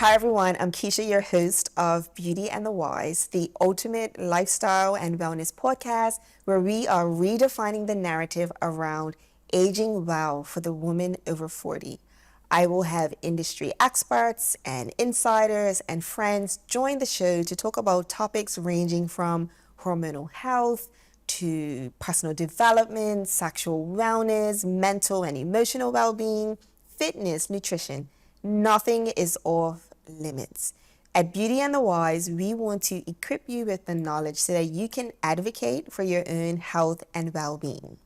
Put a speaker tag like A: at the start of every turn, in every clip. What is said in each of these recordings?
A: Hi everyone, I'm Kisha, your host of Beauty and the Wise, the ultimate lifestyle and wellness podcast where we are redefining the narrative around aging well for the woman over 40. I will have industry experts and insiders and friends join the show to talk about topics ranging from hormonal health to personal development, sexual wellness, mental and emotional well-being, fitness, nutrition. Nothing is off limits. At Beauty and the Wise, we want to equip you with the knowledge so that you can advocate for your own health and well-being.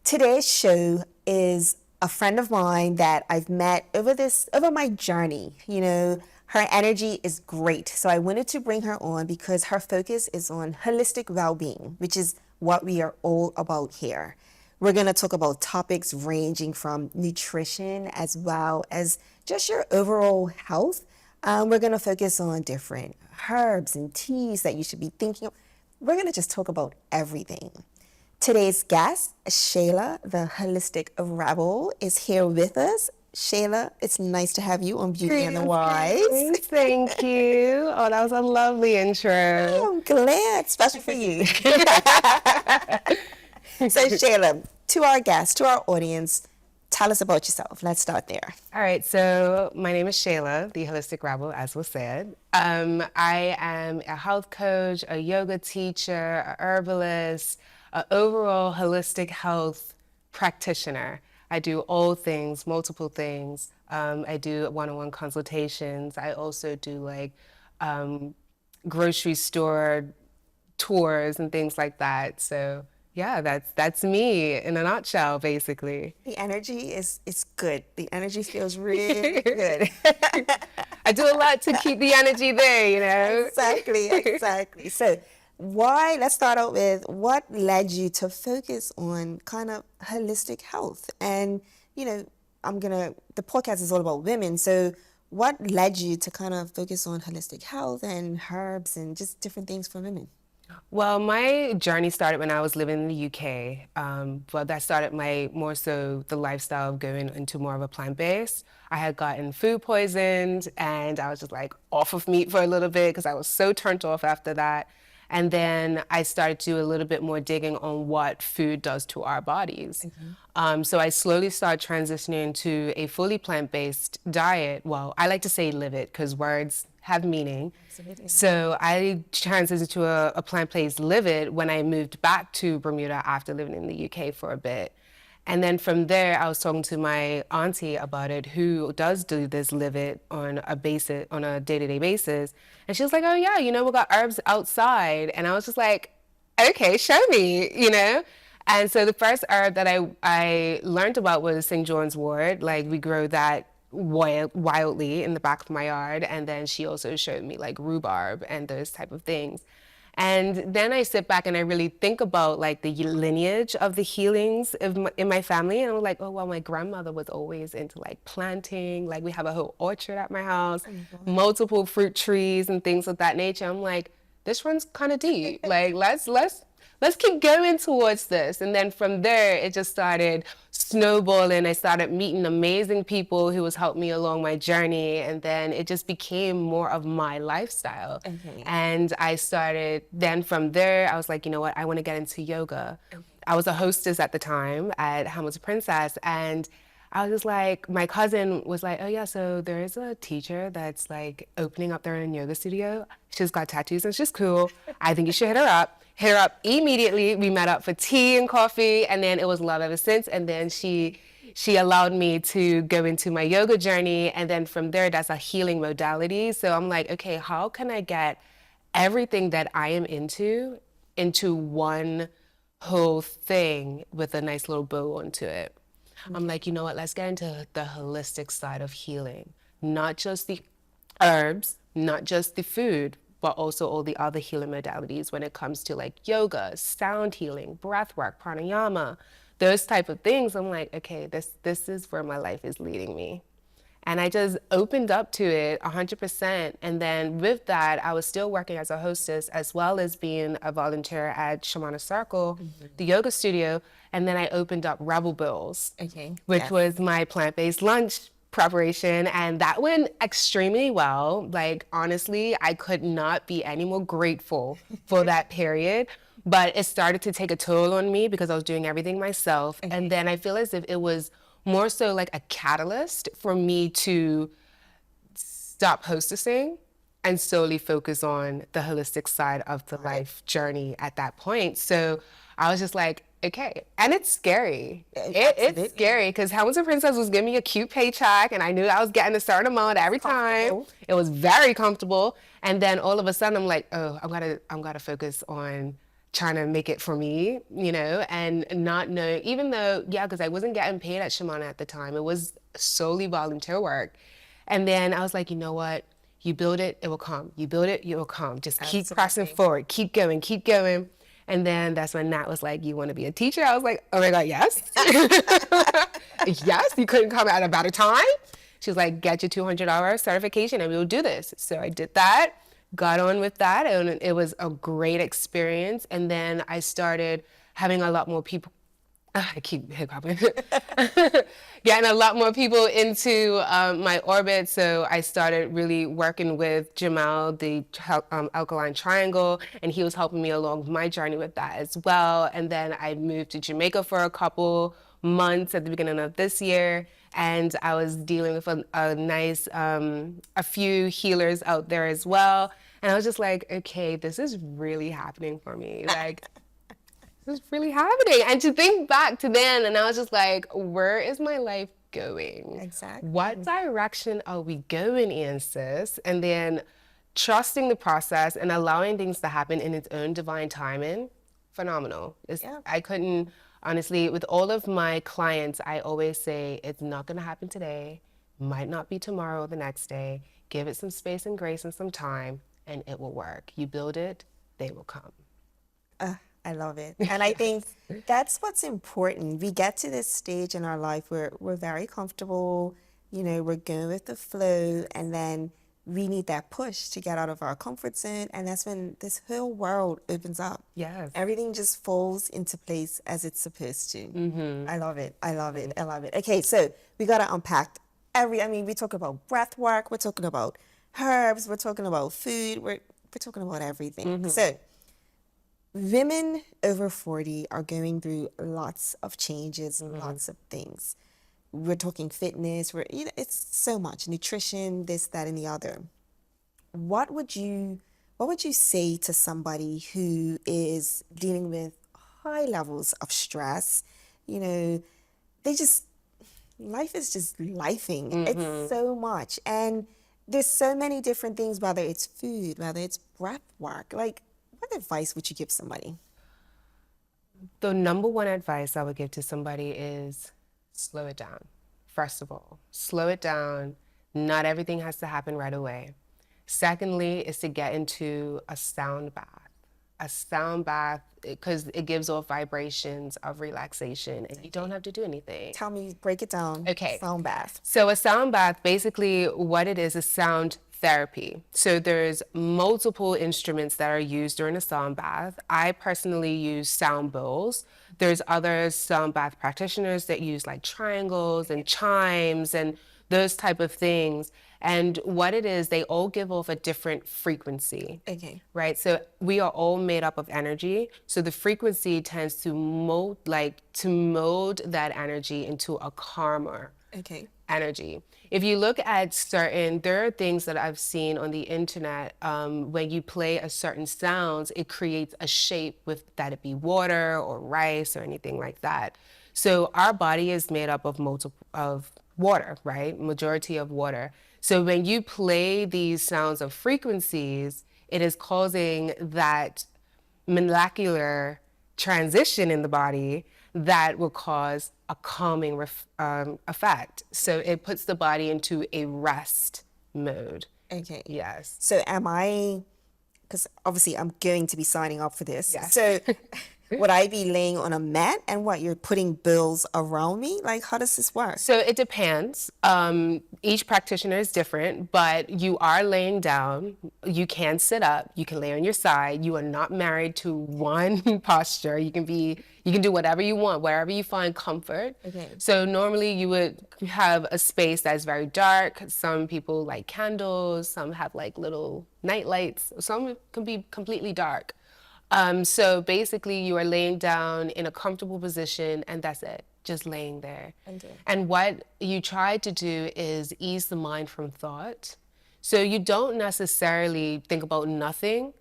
A: Today's show is a friend of mine that I've met over my journey. Her energy is great. So I wanted to bring her on because her focus is on holistic well-being, which is what we are all about here. We're going to talk about topics ranging from nutrition as well as just your overall health. We're going to focus on different herbs and teas that you should be thinking of. We're going to just talk about everything. Today's guest, Shaela, the holistic rebel, is here with us. Shaela, it's nice to have you on Beauty and the Wise.
B: Thank you. Oh, that was a lovely intro.
A: I'm glad, especially for you. So Shaela, to our guests, to our audience, tell us about yourself. Let's start there.
B: All right, so my name is Shaela, the Holistic Rebel, as was said. I am a health coach, a yoga teacher, a herbalist, an overall holistic health practitioner. I do all things, multiple things. I do one-on-one consultations. I also do grocery store tours and things like that. So yeah, that's me in a nutshell, basically.
A: The energy is good. The energy feels really good.
B: I do a lot to keep the energy there,
A: Exactly. So let's start out with what led you to focus on kind of holistic health? And, the podcast is all about women. So what led you to kind of focus on holistic health and herbs and just different things for women?
B: Well, my journey started when I was living in the UK. But that started more so the lifestyle of going into more of a plant-based. I had gotten food poisoned and I was just off of meat for a little bit because I was so turned off after that. And then I started to do a little bit more digging on what food does to our bodies. Mm-hmm. So I slowly started transitioning to a fully plant-based diet. Well, I like to say live it because words have meaning. Absolutely. So I transitioned to a plant-based live it when I moved back to Bermuda after living in the UK for a bit. And then from there, I was talking to my auntie about it, who does do this live it on a day-to-day basis. And she was like, oh yeah, we got herbs outside. And I was just like, okay, show me, And so the first herb that I learned about was St. John's wort. We grow that wildly in the back of my yard. And then she also showed me rhubarb and those type of things. And then I sit back and I really think about the lineage of the healings in my family. And I'm like, oh, well, my grandmother was always into planting. We have a whole orchard at my house, multiple fruit trees and things of that nature. I'm like, this runs kind of deep. Let's keep going towards this. And then from there, it just started snowballing. I started meeting amazing people who was helping me along my journey. And then it just became more of my lifestyle. Okay. And then from there, I was like, you know what? I want to get into yoga. Okay. I was a hostess at the time at Hamilton Princess. And I was just my cousin was like, oh yeah, so there is a teacher that's opening up their own yoga studio. She's got tattoos and she's cool. I think you should hit her up. Hit her up immediately. We met up for tea and coffee, and then it was love ever since. And then she allowed me to go into my yoga journey, and then from there, that's a healing modality. So I'm like, okay, how can I get everything that I am into one whole thing with a nice little bow onto it? Mm-hmm. I'm like, you know what? Let's get into the holistic side of healing, not just the herbs, not just the food, but also all the other healing modalities when it comes to yoga, sound healing, breath work, pranayama, those type of things. I'm like, okay, this is where my life is leading me. And I just opened up to it 100%. And then with that, I was still working as a hostess as well as being a volunteer at Shamana Circle, the yoga studio. And then I opened up Rebel Bills, which was my plant-based lunch preparation, and that went extremely well. Like, honestly, I could not be any more grateful for that period. But it started to take a toll on me because I was doing everything myself. And then I feel as if it was more so like a catalyst for me to stop hostessing and solely focus on the holistic side of the life journey at that point. So I was just like, okay. And it's scary. It's scary because Hamilton Princess was giving me a cute paycheck and I knew I was getting a certain amount every time. It was very comfortable. And then all of a sudden I'm like, oh, I'm gotta focus on trying to make it for me, you know, and not know, even though, yeah, because I wasn't getting paid at Shimano at the time. It was solely volunteer work. And then I was like, you know what? You build it, it will come. You build it, it will come. Just keep pressing forward, keep going, keep going. And then that's when Nat was like, you want to be a teacher? I was like, oh my God, yes. Yes, you couldn't come at a better time. She was like, get your $200 certification and we will do this. So I did that, got on with that, and it was a great experience. And then I started having a lot more people. I keep hiccuping. Getting a lot more people into my orbit. So I started really working with Jamal, the alkaline triangle, and he was helping me along my journey with that as well. And then I moved to Jamaica for a couple months at the beginning of this year. And I was dealing with a nice, a few healers out there as well. And I was just like, okay, this is really happening for me. Like, this is really happening. And to think back to then, and I was just like, where is my life going?
A: Exactly.
B: What direction are we going in, sis? And then trusting the process and allowing things to happen in its own divine timing, phenomenal. I couldn't, honestly, with all of my clients, I always say, it's not going to happen today, might not be tomorrow or the next day. Give it some space and grace and some time, and it will work. You build it, they will come.
A: I love it. And I think that's what's important. We get to this stage in our life where we're very comfortable, you know, we're going with the flow, and then we need that push to get out of our comfort zone. And that's when this whole world opens up.
B: Yes.
A: Everything just falls into place as it's supposed to. I love it. I love it. I love it. Okay, so we got to unpack we talk about breath work, we're talking about herbs, we're talking about food, we're talking about everything. So women over 40 are going through lots of changes, lots of things. We're talking fitness, it's so much, nutrition, this, that, and the other. What would you say to somebody who is dealing with high levels of stress? You know, life is just lifing. It's so much. And there's so many different things, whether it's food, whether it's breath work. Like, what advice would you give somebody?
B: The number one advice I would give to somebody is slow it down. First of all, slow it down. Not everything has to happen right away. Secondly, is to get into a sound bath. A sound bath, because it gives off vibrations of relaxation and you don't have to do anything.
A: Tell me, break it down.
B: Okay.
A: Sound bath.
B: So a sound bath, basically what it is sound therapy. So there's multiple instruments that are used during a sound bath. I personally use sound bowls. There's other sound bath practitioners that use like triangles and chimes and those type of things. And what it is, they all give off a different frequency.
A: Okay.
B: Right? So we are all made up of energy. So the frequency tends to mold that energy into a calmer energy. If you look at there are things that I've seen on the internet, when you play a certain sounds, it creates a shape with that it be water or rice or anything like that. So our body is made up of water, right? Majority of water. So when you play these sounds of frequencies, it is causing that molecular transition in the body that will cause a calming effect. So it puts the body into a rest mode.
A: Okay.
B: Yes.
A: So because obviously I'm going to be signing up for this.
B: Yes.
A: So would I be laying on a mat and what, you're putting bills around me? Like, how does this work?
B: So it depends. Each practitioner is different, but you are laying down. You can sit up. You can lay on your side. You are not married to one posture. You can do whatever you want, wherever you find comfort.
A: Okay.
B: So normally you would have a space that's very dark. Some people like candles. Some have like little night lights. Some can be completely dark. So basically you are laying down in a comfortable position and that's it, just laying there.
A: Okay.
B: And what you try to do is ease the mind from thought. So you don't necessarily think about nothing,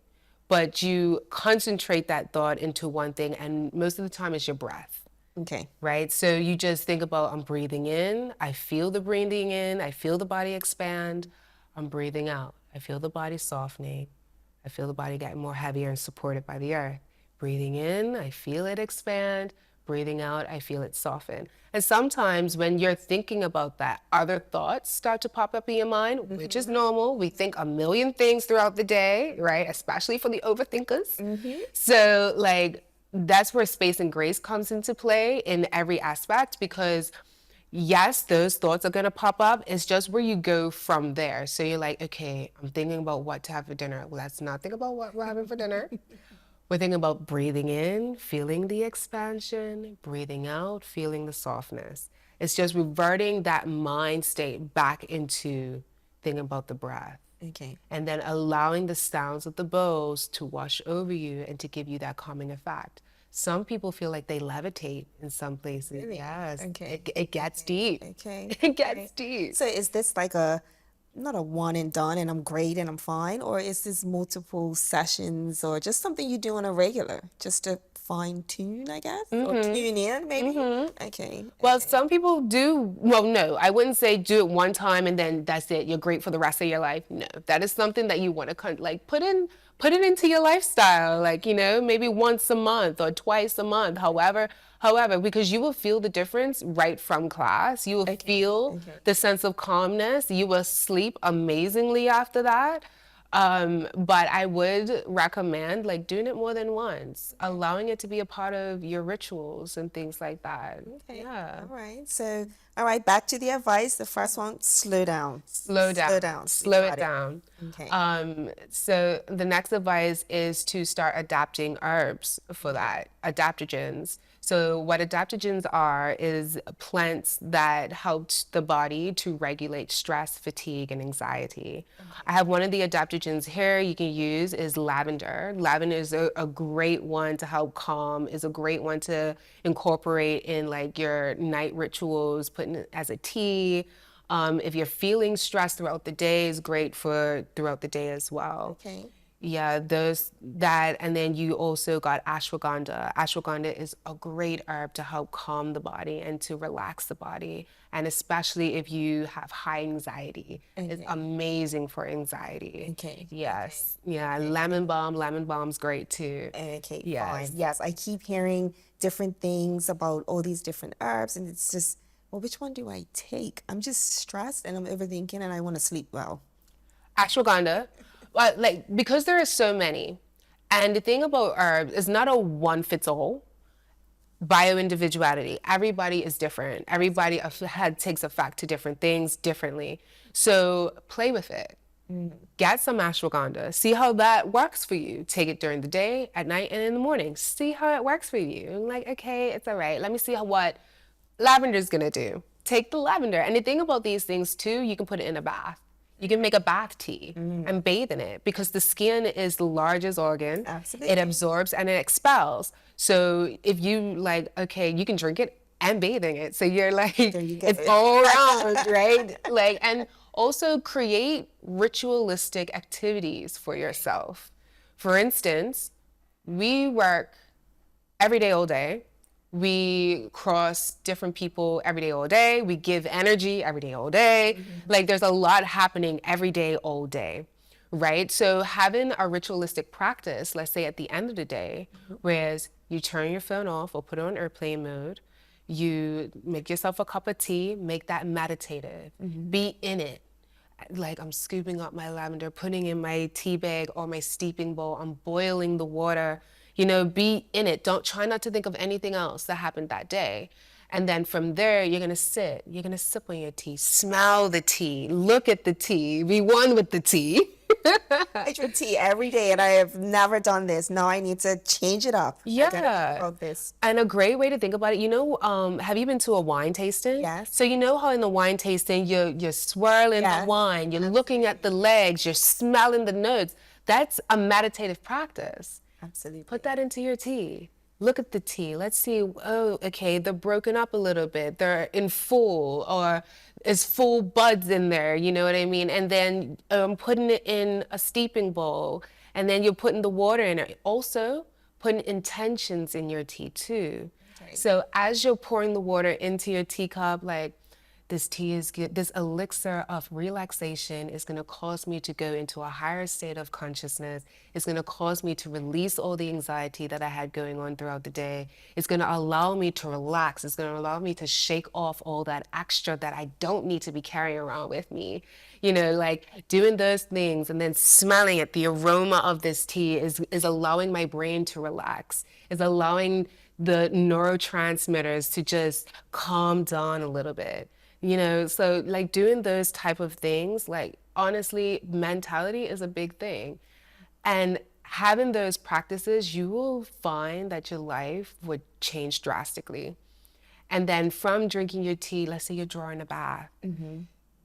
B: but you concentrate that thought into one thing, and most of the time it's your breath.
A: Okay.
B: Right? So you just think about, I'm breathing in, I feel the breathing in, I feel the body expand, I'm breathing out, I feel the body softening, I feel the body getting more heavier and supported by the earth. Breathing in, I feel it expand. Breathing out, I feel it soften. And sometimes when you're thinking about that, other thoughts start to pop up in your mind, which is normal. We think a million things throughout the day, right? Especially for the overthinkers. So like, that's where space and grace comes into play in every aspect, because yes, those thoughts are going to pop up. It's just where you go from there. So you're like, okay, I'm thinking about what to have for dinner. Let's not think about what we're having for dinner. We're thinking about breathing in, feeling the expansion, breathing out, feeling the softness. It's just reverting that mind state back into thinking about the breath.
A: Okay.
B: And then allowing the sounds of the bowls to wash over you and to give you that calming effect. Some people feel like they levitate in some places.
A: Really?
B: Yes.
A: Okay.
B: It gets deep.
A: Okay.
B: It gets
A: Okay.
B: deep.
A: So is this like a, not a one and done and I'm great and I'm fine, or is this multiple sessions or just something you do on a regular just to fine tune, I guess, or tune in maybe? Okay.
B: Well, some people do. Well, no, I wouldn't say do it one time and then that's it. You're great for the rest of your life. No, that is something that you want to like put it into your lifestyle. Like, maybe once a month or twice a month. However, because you will feel the difference right from class. You will feel the sense of calmness. You will sleep amazingly after that. But I would recommend like doing it more than once, allowing it to be a part of your rituals and things like that.
A: Okay.
B: Yeah.
A: All right. So, all right, back to the advice. The first one, slow down.
B: Slow down.
A: Slow down.
B: Slow
A: Got
B: it down.
A: Okay.
B: So the next advice is to start adapting herbs for that, adaptogens. So what adaptogens are is plants that help the body to regulate stress, fatigue, and anxiety. I have one of the adaptogens here you can use is lavender. Lavender is a great one to help calm, is a great one to incorporate in like your night rituals, putting it as a tea. If you're feeling stressed throughout the day, is great for throughout the day as well.
A: Okay.
B: Yeah, and then you also got ashwagandha. Ashwagandha is a great herb to help calm the body and to relax the body. And especially if you have high anxiety, it's amazing for anxiety.
A: Okay.
B: Yes. Yeah, lemon balm's great too.
A: Okay.
B: Yes.
A: Fine. Yes, I keep hearing different things about all these different herbs, and it's just, well, which one do I take? I'm just stressed and I'm overthinking, and I want to sleep well.
B: Ashwagandha, well, like because there are so many, and the thing about herbs is not a one fits all. Bio-individuality. Everybody is different. Everybody takes effect to different things differently. So play with it. Get some ashwagandha. See how that works for you. Take it during the day, at night, and in the morning. See how it works for you. And like, okay, it's all right. Let me see what lavender's gonna do. Take the lavender. And the thing about these things too, you can put it in a bath. You can make a bath tea and bathe in it because the skin is the largest organ.
A: Absolutely.
B: It absorbs and it expels. So if you like, okay, you can drink it and bathe in it. So you're like, it's all around, right? Like, and also create ritualistic activities for yourself. For instance, we work every day, all day. We cross different people every day, all day. We give energy every day, all day. Like there's a lot happening every day, all day, right? So having a ritualistic practice, let's say at the end of the day, whereas you turn your phone off or put it on airplane mode, you make yourself a cup of tea, make that meditative, be in it. Like I'm scooping up my lavender, putting in my tea bag or my steeping bowl, I'm boiling the water. You know, be in it. Don't try not to think of anything else that happened that day. And then from there, you're going to sit. You're going to sip on your tea, smell the tea, look at the tea, be one with the tea.
A: I drink tea every day and I have never done this. Now I need to change it up. I gotta think
B: Yeah.
A: about this.
B: And a great way to think about it, you know, have you been to a wine tasting?
A: Yes.
B: So you know how in the wine tasting, you're swirling the
A: Yes.
B: wine, you're looking at the legs, you're smelling the notes. That's a meditative practice.
A: Absolutely.
B: Put that into your tea. Look at the tea. Let's see. Oh, okay. They're broken up a little bit. They're in full, or is full buds in there. You know what I mean? And then putting it in a steeping bowl, and then you're putting the water in it. Also, putting intentions in your tea too.
A: Okay.
B: So as you're pouring the water into your teacup, like, this tea is good. This elixir of relaxation is going to cause me to go into a higher state of consciousness. It's going to cause me to release all the anxiety that I had going on throughout the day. It's going to allow me to relax. It's going to allow me to shake off all that extra that I don't need to be carrying around with me. You know, like doing those things and then smelling it. The aroma of this tea is allowing my brain to relax, is allowing the neurotransmitters to just calm down a little bit. You know, so like doing those type of things, like honestly, mentality is a big thing. And having those practices, you will find that your life would change drastically. And then from drinking your tea, let's say you're drawing a bath.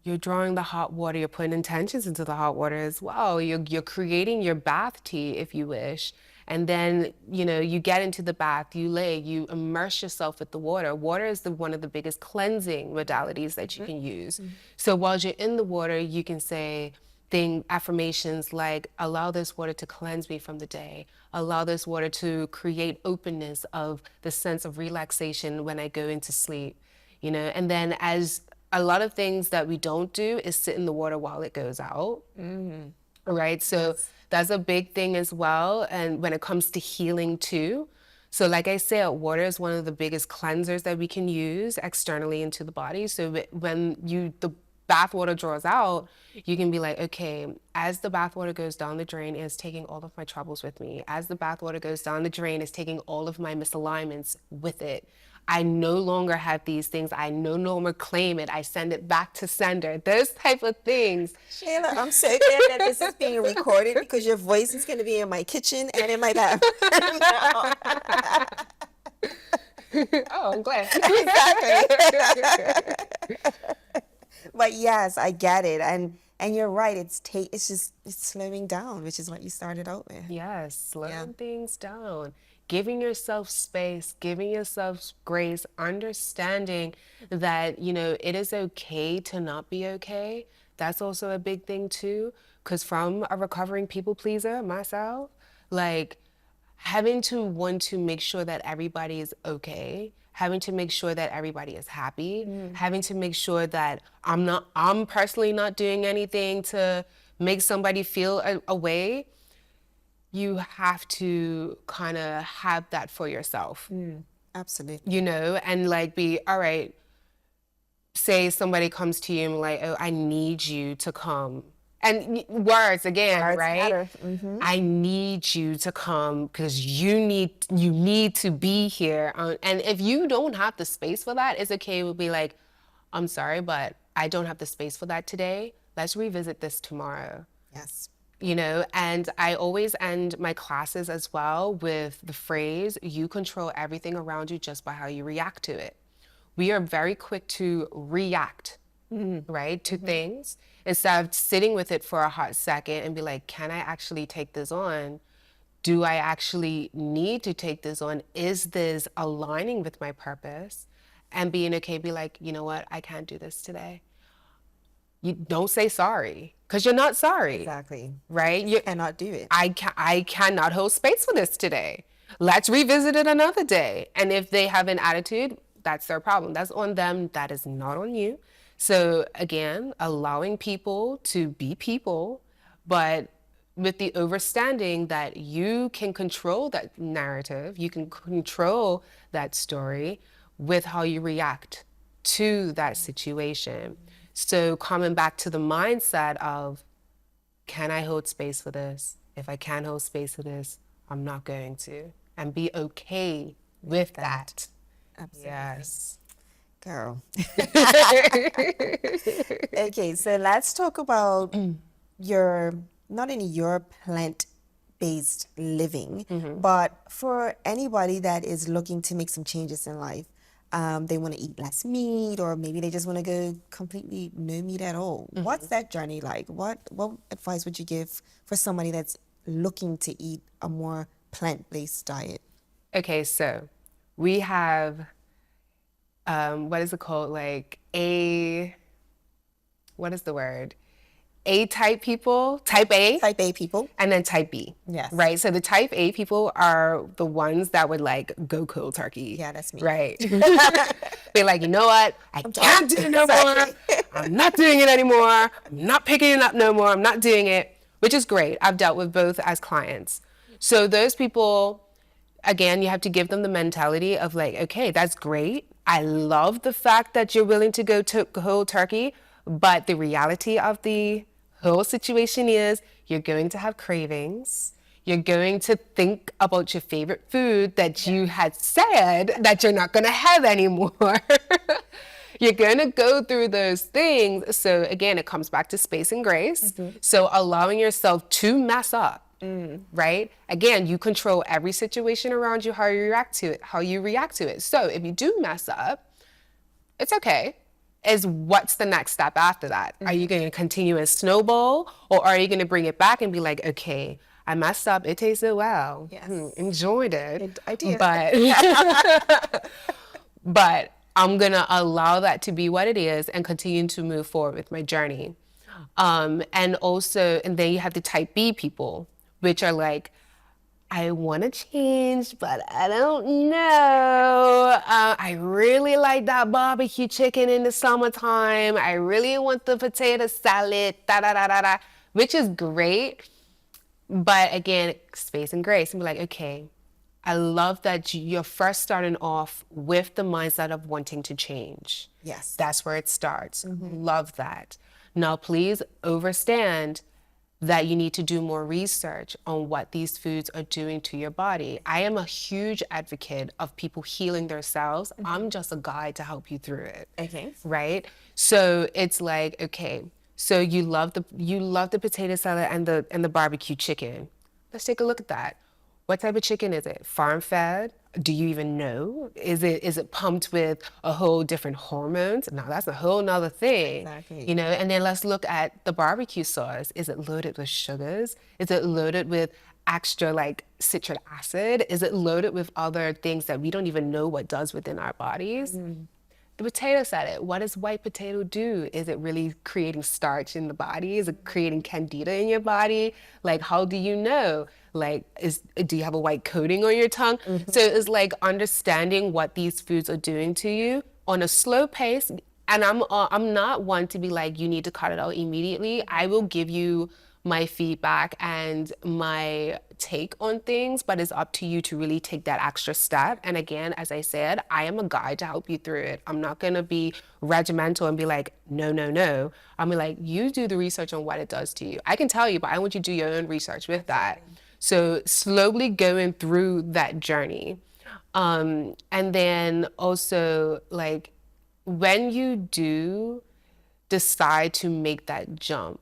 B: You're drawing the hot water, you're putting intentions into the hot water as well. You're creating your bath tea if you wish. And then, you know, you get into the bath, you lay, you immerse yourself with the water. Water is one of the biggest cleansing modalities that you can use. So while you're in the water, you can say affirmations like, allow this water to cleanse me from the day. Allow this water to create openness of the sense of relaxation when I go into sleep. You know, and then as a lot of things that we don't do is sit in the water while it goes out. Right? So that's a big thing as well. And when it comes to healing too. So like I said, water is one of the biggest cleansers that we can use externally into the body. So when the bath water draws out, you can be like, okay, as the bath water goes down the drain, it's taking all of my troubles with me. As the bath water goes down the drain, it's taking all of my misalignments with it. I no longer have these things. I no longer claim it. I send it back to sender. Those type of things.
A: Shayla, I'm so glad that this is being recorded because your voice is going to be in my kitchen and in my bathroom.
B: Oh, I'm glad.
A: Exactly. But yes, I get it. And you're right. It's slowing down, which is what you started out with.
B: Yes, slowing things down. Giving yourself space, giving yourself grace, understanding that, you know, it is okay to not be okay. That's also a big thing too. Because from a recovering people pleaser myself, like having to want to make sure that everybody is okay, having to make sure that everybody is happy, having to make sure that I'm personally not doing anything to make somebody feel a way. You have to kind of have that for yourself.
A: Absolutely.
B: You know, and like all right, say somebody comes to you and like, oh, I need you to come. And words again,
A: Words
B: right?
A: matter.
B: I need you to come because you need to be here. And if you don't have the space for that, it's okay. We'll be like, I'm sorry, but I don't have the space for that today. Let's revisit this tomorrow.
A: Yes.
B: You know, and I always end my classes as well with the phrase, you control everything around you just by how you react to it. We are very quick to react, right, to things instead of sitting with it for a hot second and be like, can I actually take this on? Do I actually need to take this on? Is this aligning with my purpose? And being okay, be like, you know what, I can't do this today. You don't say sorry because you're not sorry.
A: Exactly.
B: Right?
A: You cannot do it.
B: I cannot hold space for this today. Let's revisit it another day. And if they have an attitude, that's their problem. That's on them. That is not on you. So again, allowing people to be people, but with the understanding that you can control that narrative, you can control that story with how you react to that situation. So coming back to the mindset of, can I hold space for this? If I can't hold space for this, I'm not going to. and be okay with that.
A: Absolutely.
B: Yes.
A: Girl. Okay, so let's talk about your, not only your plant-based living, but for anybody that is looking to make some changes in life. They want to eat less meat, or maybe they just want to go completely no meat at all. What's that journey like? What advice would you give for somebody that's looking to eat a more plant-based diet?
B: Okay, so we have, what is it called? Like what is the word? A type people, type A,
A: Type A people.
B: and then type B.
A: Yes.
B: Right? So the type A people are the ones that would like go cold turkey.
A: Yeah, that's me.
B: Right. Be like, you know what? I can't do it no more.
A: Sorry.
B: I'm not doing it anymore. I'm not picking it up no more. I'm not doing it, which is great. I've dealt with both as clients. So those people, again, you have to give them the mentality of like, okay, that's great. I love the fact that you're willing to go to cold turkey, but the reality of the whole situation is you're going to have cravings. You're going to think about your favorite food that you had said that you're not going to have anymore. You're going to go through those things. So again, it comes back to space and grace. So allowing yourself to mess up, right? Again, you control every situation around you, how you react to it. So if you do mess up, it's okay. Is what's the next step after that? Are you going to continue and snowball, or are you going to bring it back and be like, okay, I messed up. It tasted well.
A: Yes.
B: Enjoyed it.
A: I did.
B: But I'm going to allow that to be what it is and continue to move forward with my journey. And then you have the type B people, which are like, I want to change, but I don't know. I really like that barbecue chicken in the summertime. I really want the potato salad, which is great. But again, space and grace, and be like, okay, I love that you're first starting off with the mindset of wanting to change.
A: Yes.
B: That's where it starts. Love that. Now, please understand that you need to do more research on what these foods are doing to your body. I am a huge advocate of people healing themselves. I'm just a guide to help you through it.
A: Okay.
B: Right? So it's like, okay, so you love the potato salad and the barbecue chicken. Let's take a look at that. What type of chicken is it? Farm fed? Do you even know? Is it pumped with a whole different hormones? No, that's a whole nother thing.
A: Exactly.
B: You know, and then let's look at the barbecue sauce. Is it loaded with sugars? Is it loaded with extra like citric acid? Is it loaded with other things that we don't even know what does within our bodies? The potato salad, what does white potato do? Is it really creating starch in the body? Is it creating candida in your body? Like, how do you know? Like, do you have a white coating on your tongue? So it's like understanding what these foods are doing to you on a slow pace. And I'm not one to be like, you need to cut it out immediately. I will give you my feedback and my take on things, but it's up to you to really take that extra step. And again, as I said, I am a guide to help you through it. I'm not gonna be regimental and be like, no, no, no. I'm like, you do the research on what it does to you. I can tell you, but I want you to do your own research with that. So slowly going through that journey. And then also like, when you do decide to make that jump,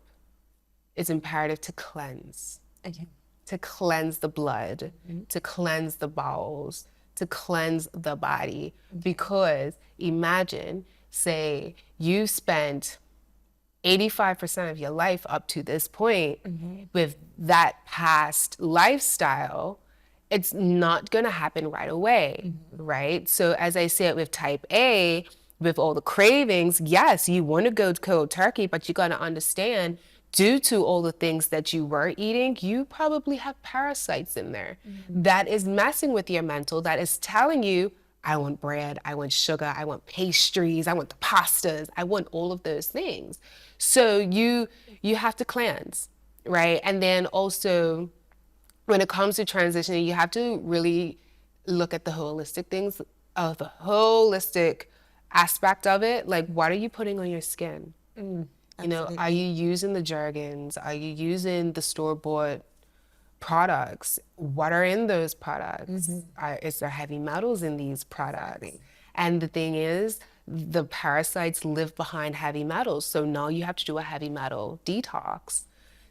B: it's imperative to cleanse.
A: Okay.
B: To cleanse the blood, to cleanse the bowels, to cleanse the body. Because imagine, say, you spent 85% of your life up to this point with that past lifestyle. It's not going to happen right away, right? So as I said with type A, with all the cravings, yes, you want to go cold turkey, but you got to understand, due to all the things that you were eating, you probably have parasites in there that is messing with your mental, that is telling you, I want bread, I want sugar, I want pastries, I want the pastas, I want all of those things. So you have to cleanse, right? And then also, when it comes to transitioning, you have to really look at the holistic things, of the holistic aspect of it. Like, what are you putting on your skin? You know, are you using the Jergens? Are you using the store-bought products. What are in those products? Is there heavy metals in these products? And the thing is, the parasites live behind heavy metals. So now you have to do a heavy metal detox.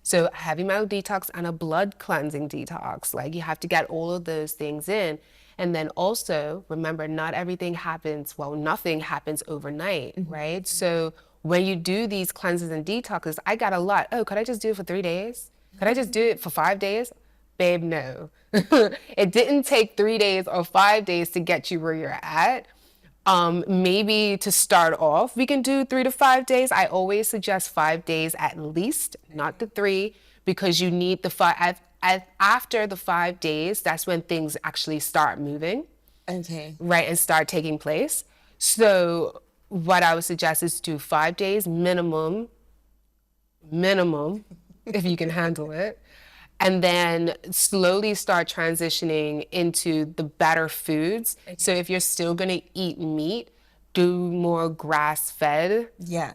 B: So heavy metal detox and a blood cleansing detox. Like you have to get all of those things in. And then also remember, not everything happens, well, nothing happens overnight, right? So when you do these cleanses and detoxes, I got a lot. Oh, could I just do it for 3 days? Could I just do it for 5 days? Babe, no. It didn't take 3 days or 5 days to get you where you're at. Maybe to start off, we can do 3 to 5 days. I always suggest 5 days at least, not the 3, because you need the 5. After the 5 days, that's when things actually start moving.
A: Okay.
B: Right, and start taking place. So what I would suggest is do 5 days minimum, if you can handle it. And then slowly start transitioning into the better foods. Okay. So if you're still gonna eat meat, do more grass-fed.
A: Yes.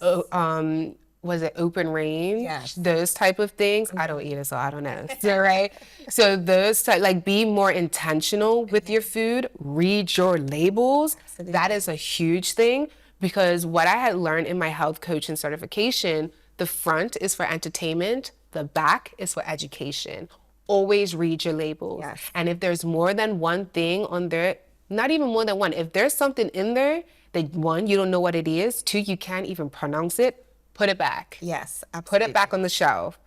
B: Was it open range?
A: Yes.
B: Those type of things. I don't eat it, so I don't know. So, right? So those type, like be more intentional with your food. Read your labels. Absolutely. That is a huge thing, because what I had learned in my health coaching certification, the front is for entertainment, the back is for education. Always read your labels. Yes. And if there's more than one thing on there, not even more than one, if there's something in there that, one, you don't know what it is, two, you can't even pronounce it, put it back.
A: Yes, absolutely.
B: Put it back on the shelf.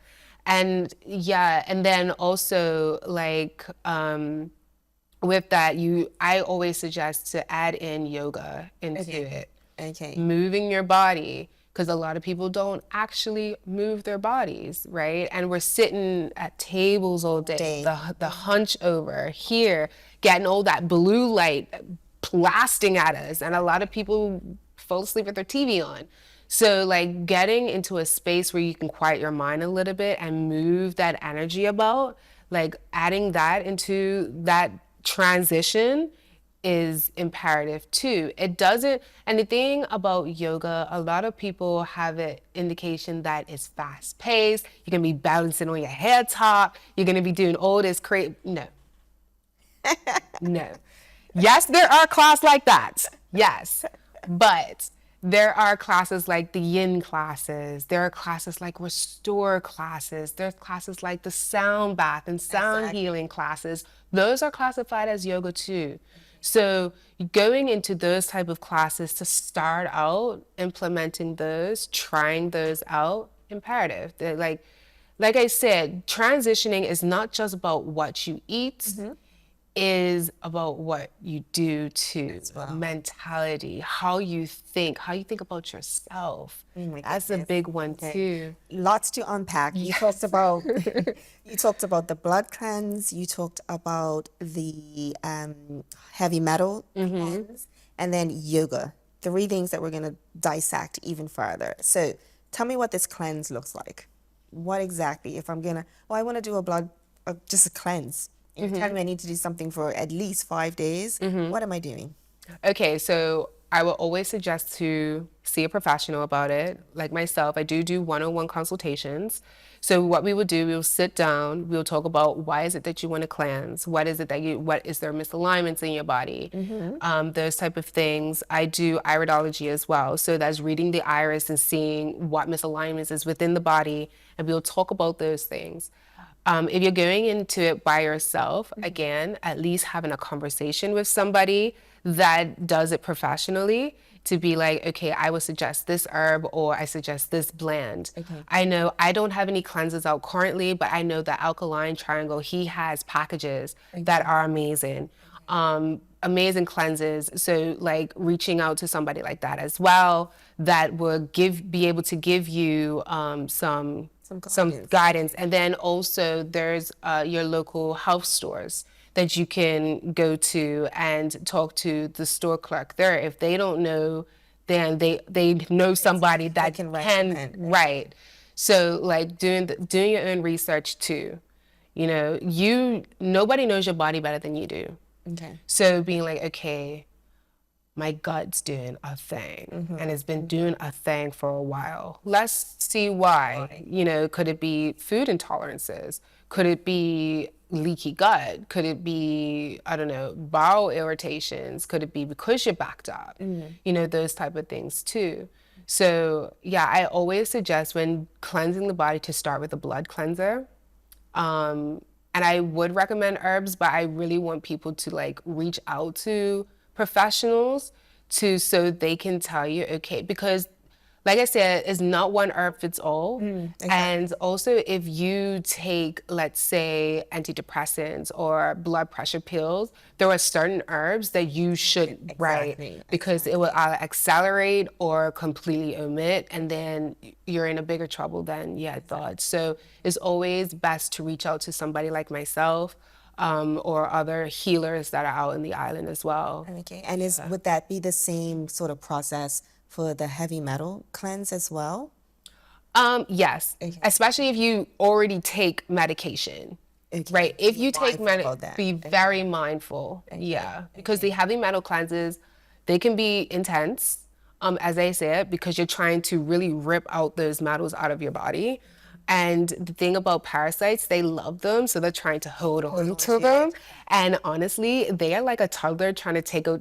B: And yeah, and then also like with that, I always suggest to add in yoga into it.
A: Okay.
B: Moving your body, because a lot of people don't actually move their bodies, right? And we're sitting at tables all day. The hunch over here, getting all that blue light blasting at us, and a lot of people fall asleep with their TV on. So like getting into a space where you can quiet your mind a little bit and move that energy about, like adding that into that transition is imperative too. It doesn't, and the thing about yoga, a lot of people have an indication that it's fast paced. You're gonna be balancing on your head top. You're gonna be doing all this no. No. Yes, there are classes like that. Yes. But there are classes like the yin classes. There are classes like restore classes. There's classes like the sound bath and sound healing classes. Those are classified as yoga too. So going into those type of classes to start out, implementing those, trying those out, imperative. They're like I said, transitioning is not just about what you eat, is about what you do too. Mentality, how you think about yourself. That's a big one too.
A: Lots to unpack. You talked about the blood cleanse, you talked about the heavy metal cleanse, and then yoga. 3 things that we're going to dissect even further. So tell me what this cleanse looks like. What exactly, if I'm gonna, I want to do just a cleanse. You tell me I need to do something for at least 5 days. What am I doing?
B: Okay, so I will always suggest to see a professional about it. Like myself, I do one-on-one consultations. So what we will do, we will sit down, we'll talk about why is it that you want to cleanse? What is it that what is there misalignments in your body? Those type of things. I do iridology as well. So that's reading the iris and seeing what misalignments is within the body. And we'll talk about those things. If you're going into it by yourself, again, at least having a conversation with somebody that does it professionally, to be like, okay, I would suggest this herb or I suggest this blend. I know I don't have any cleanses out currently, but I know that Alkaline Triangle, he has packages that are amazing. Amazing cleanses. So like reaching out to somebody like that as well, that would be able to give you some guidance. And then also there's your local health stores that you can go to and talk to the store clerk there. If they don't know, then they know somebody that can right. So like doing your own research too. You know, nobody knows your body better than you do. Okay. So being like, okay, my gut's doing a thing, and it's been doing a thing for a while. Let's see why. You know, could it be food intolerances? Could it be leaky gut? Could it be, I don't know, bowel irritations? Could it be because you're backed up? You know, those type of things too. So yeah, I always suggest when cleansing the body to start with a blood cleanser. And I would recommend herbs, but I really want people to like reach out to professionals to so they can tell you, okay, because like I said, it's not one herb fits all.
A: Exactly.
B: And also if you take, let's say, antidepressants or blood pressure pills, there are certain herbs that you should, right? Because it will either accelerate or completely omit, and then you're in a bigger trouble than you had thought. So it's always best to reach out to somebody like myself, or other healers that are out in the island as well.
A: Okay, and would that be the same sort of process for the heavy metal cleanse as well?
B: Yes, especially if you already take medication, right? If you take be very mindful, because the heavy metal cleanses, they can be intense, as I said, because you're trying to really rip out those metals out of your body. And the thing about parasites, they love them, so they're trying to hold on to them. And honestly, they are like a toddler trying to take a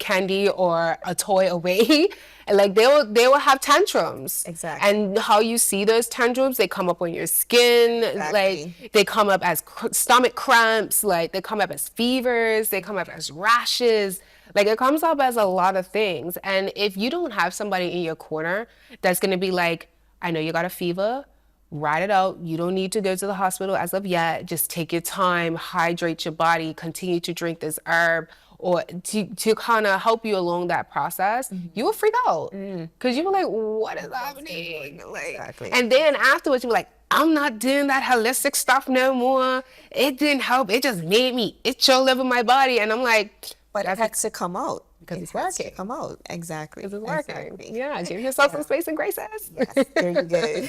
B: candy or a toy away. And like they will have tantrums.
A: Exactly.
B: And how you see those tantrums, they come up on your skin, like they come up as stomach cramps, like they come up as fevers, they come up as rashes. Like it comes up as a lot of things. And if you don't have somebody in your corner that's gonna be like, I know you got a fever, ride it out. You don't need to go to the hospital as of yet. Just take your time, hydrate your body, continue to drink this herb, or to kind of help you along that process, you will freak out. Because you were like, what is happening? Like, and then afterwards, you were like, I'm not doing that holistic stuff no more. It didn't help. It just made me itch all over my body. And I'm like,
A: but it has to come out.
B: Because it's working.
A: Come out. Exactly.
B: Because it's working. Yeah, give yourself some space and graces.
A: Yes, there you go.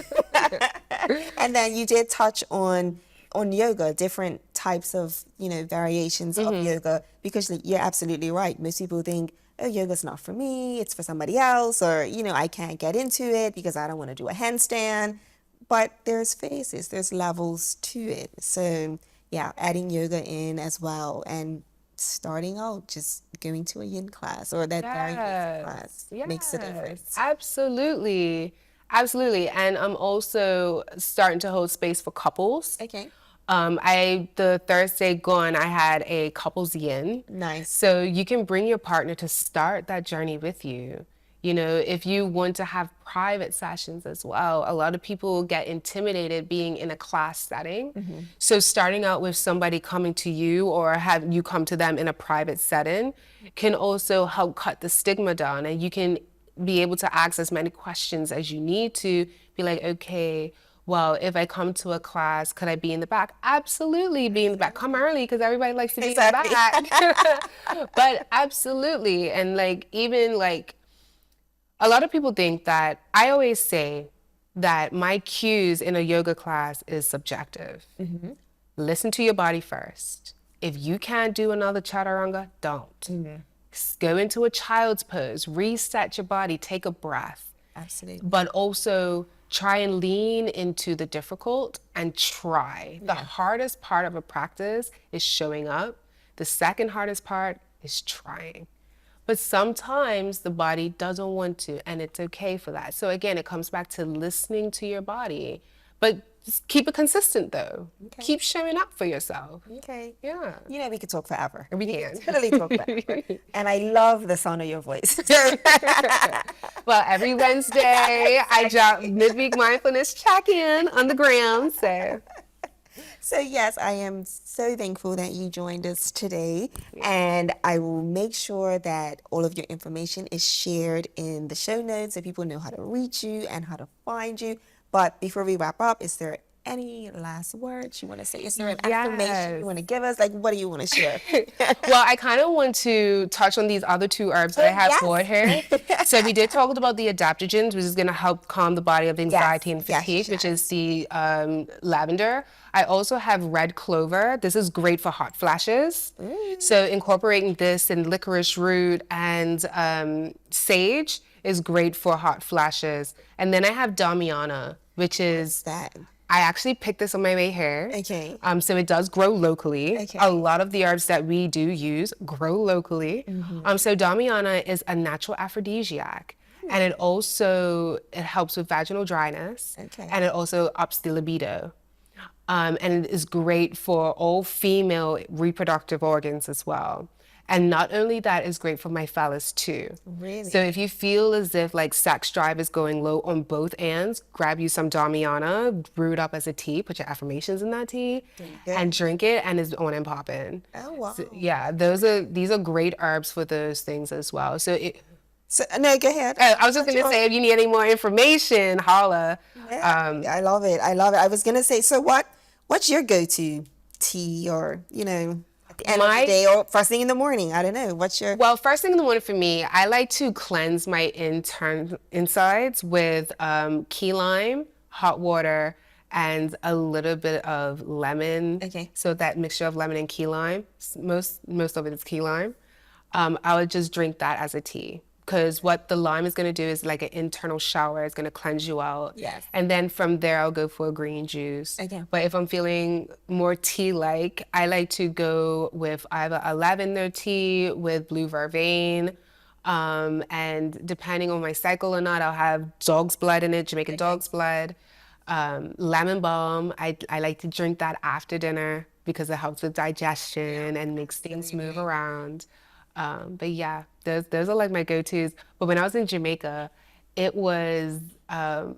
A: And then you did touch on yoga, different types of, variations of yoga, because you're absolutely right. Most people think, oh, yoga's not for me, it's for somebody else, or, I can't get into it because I don't want to do a handstand. But there's phases, there's levels to it. So yeah, adding yoga in as well, and starting out just going to a yin class or that variation class makes a difference.
B: Absolutely. And I'm also starting to hold space for couples.
A: Okay.
B: The Thursday gone, I had a couples yin.
A: Nice.
B: So you can bring your partner to start that journey with you. If you want to have private sessions as well, a lot of people get intimidated being in a class setting. So starting out with somebody coming to you or have you come to them in a private setting can also help cut the stigma down, and you can be able to ask as many questions as you need to be like, okay, well, if I come to a class, could I be in the back? Absolutely, be in the back. Come early because everybody likes to be in the back. But absolutely, and even a lot of people think that, I always say that my cues in a yoga class is subjective. Listen to your body first. If you can't do another chaturanga, don't. Go into a child's pose, reset your body, take a breath.
A: Absolutely.
B: But also try and lean into the difficult and try. The hardest part of a practice is showing up. The second hardest part is trying. But sometimes the body doesn't want to, and it's okay for that. So again, it comes back to listening to your body, but just keep it consistent though. Okay. Keep showing up for yourself.
A: Okay.
B: Yeah.
A: We could talk forever.
B: We can.
A: Totally talk forever. And I love the sound of your voice.
B: Well, every Wednesday I drop midweek mindfulness check-in on the ground, so.
A: So yes, I am so thankful that you joined us today, and I will make sure that all of your information is shared in the show notes so people know how to reach you and how to find you. But before we wrap up, is there Any last words you want to say? Is there an affirmation you
B: Yes.
A: want to give us? Like, what do you want to share?
B: Well, I kind of want to touch on these other two herbs that I
A: Oh,
B: have for here.
A: yes.
B: So we did talk about the adaptogens, which is going to help calm the body of
A: Yes,
B: anxiety and
A: yes,
B: fatigue, which is
A: yes.
B: the lavender. I also have red clover. This is great for hot flashes. So incorporating this and licorice root and sage is great for hot flashes. And then I have damiana, which is
A: That.
B: I actually picked this on my way here.
A: Okay.
B: So it does grow locally.
A: Okay.
B: A lot of the herbs that we do use grow locally. So damiana is a natural aphrodisiac. And it helps with vaginal dryness.
A: Okay.
B: And it also ups the libido. And it is great for all female reproductive organs as well. And not only that, it's great for my phallus too.
A: Really?
B: So if you feel as if like sex drive is going low on both ends, grab you some damiana, brew it up as a tea, put your affirmations in that tea, and drink it, and it's on and popping.
A: Oh, wow.
B: So, yeah, these are great herbs for those things as well.
A: So, no, go ahead.
B: I was just gonna say, if you need any more information, holla.
A: Yeah, I love it. I love it. I was gonna say, so what's your go-to tea, or at the end of the day, or first thing in the morning? I don't know. What's your
B: Well, first thing in the morning for me, I like to cleanse my insides with key lime, hot water, and a little bit of lemon.
A: Okay.
B: So that mixture of lemon and key lime, most of it is key lime. I would just drink that as a tea. Because what the lime is going to do is like an internal shower. It's going to cleanse you out.
A: Yes.
B: And then from there, I'll go for a green juice.
A: Okay.
B: But if I'm feeling more tea-like, I like to go with either a lavender tea with blue vervain. And depending on my cycle or not, I'll have dog's blood in it, Jamaican dog's blood. Lemon balm, I like to drink that after dinner because it helps with digestion and makes things move around. But yeah, those are like my go-tos. But when I was in Jamaica, it was the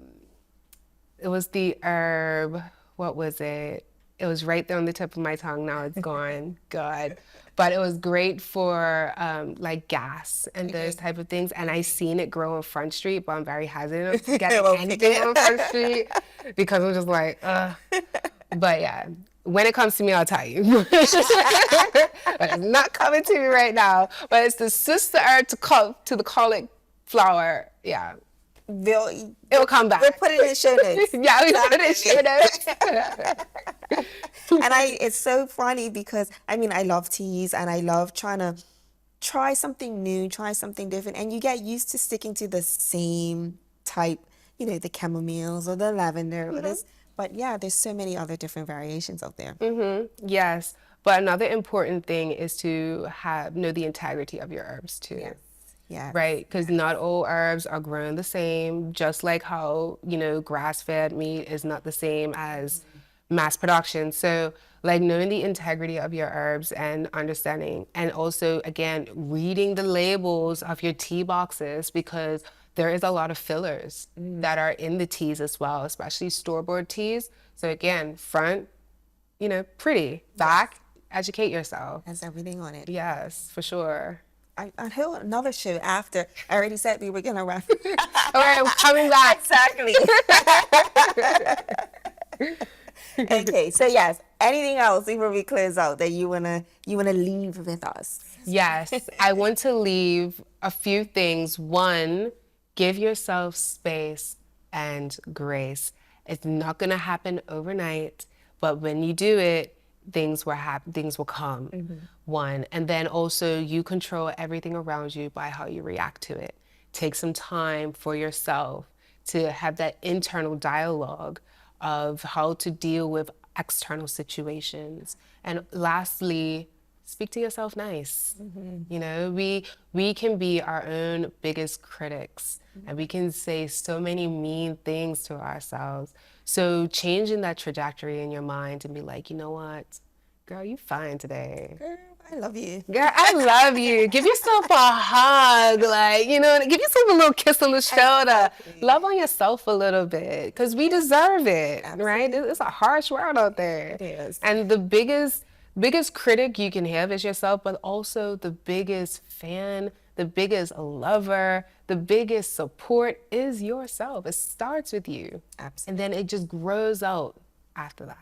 B: herb. What was it? It was right there on the tip of my tongue. Now it's gone. God. But it was great for like gas and those type of things. And I seen it grow on Front Street, but I'm very hesitant to get anything on Front Street because I'm just like, ugh. But yeah, when it comes to me, I'll tell you. But it's not coming to me right now. But it's the sister herb to the colic flower. Yeah.
A: We'll
B: It'll come back.
A: put it in the show notes.
B: Yeah, we put it in show notes.
A: And it's so funny because I love teas, and I love trying to try something new, try something different, and you get used to sticking to the same type, the chamomiles or the lavender or this. But yeah, there's so many other different variations out there.
B: Yes. But another important thing is to know the integrity of your herbs too.
A: Yes. Yeah.
B: Right? Because not all herbs are grown the same, just like how, grass-fed meat is not the same as mass production. So like knowing the integrity of your herbs and understanding, and also again, reading the labels of your tea boxes, because there is a lot of fillers that are in the teas as well, especially store-bought teas. So again, front, pretty, back, educate yourself.
A: Has everything on it.
B: Yes, for sure.
A: I heard another show after. I already said we were gonna wrap.
B: All right, we're coming back.
A: Exactly. Okay, so yes, anything else before we close out that you wanna leave with us?
B: Yes, I want to leave a few things. One, give yourself space and grace. It's not gonna happen overnight, but when you do it, things will come. One, and then also you control everything around you by how you react to it. Take some time for yourself to have that internal dialogue of how to deal with external situations. And lastly, speak to yourself nice. We can be our own biggest critics, and we can say so many mean things to ourselves. So changing that trajectory in your mind and be like, you know what, girl, you fine today.
A: Girl, I love you.
B: Girl, I love you. Give yourself a hug, give yourself a little kiss on the shoulder. Love on yourself a little bit, because we deserve it, right? It's a harsh world out there.
A: It is.
B: And the biggest critic you can have is yourself, but also the biggest fan, the biggest lover, the biggest support is yourself. It starts with you.
A: Absolutely.
B: And then it just grows out after that.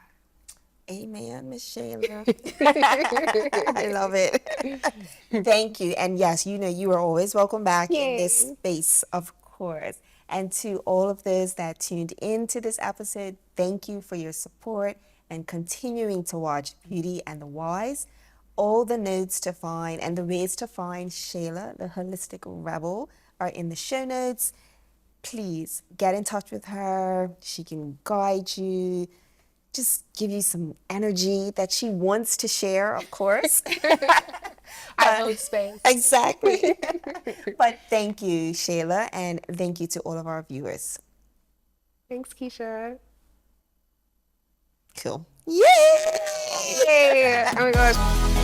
A: Amen, Miss Shaela. I love it. Thank you. And yes, you are always welcome back in this
B: Yay.
A: space, of course. And to all of those that tuned into this episode, thank you for your support and continuing to watch Beauty and the Wise. All the notes to find and the ways to find Shaela, the holistic rebel, are in the show notes. Please get in touch with her. She can guide you, just give you some energy that she wants to share, of course.
B: I hold space.
A: Exactly. But thank you, Shaela, and thank you to all of our viewers.
B: Thanks, Kisha.
A: Cool. Yay!
B: Yay! Oh my gosh.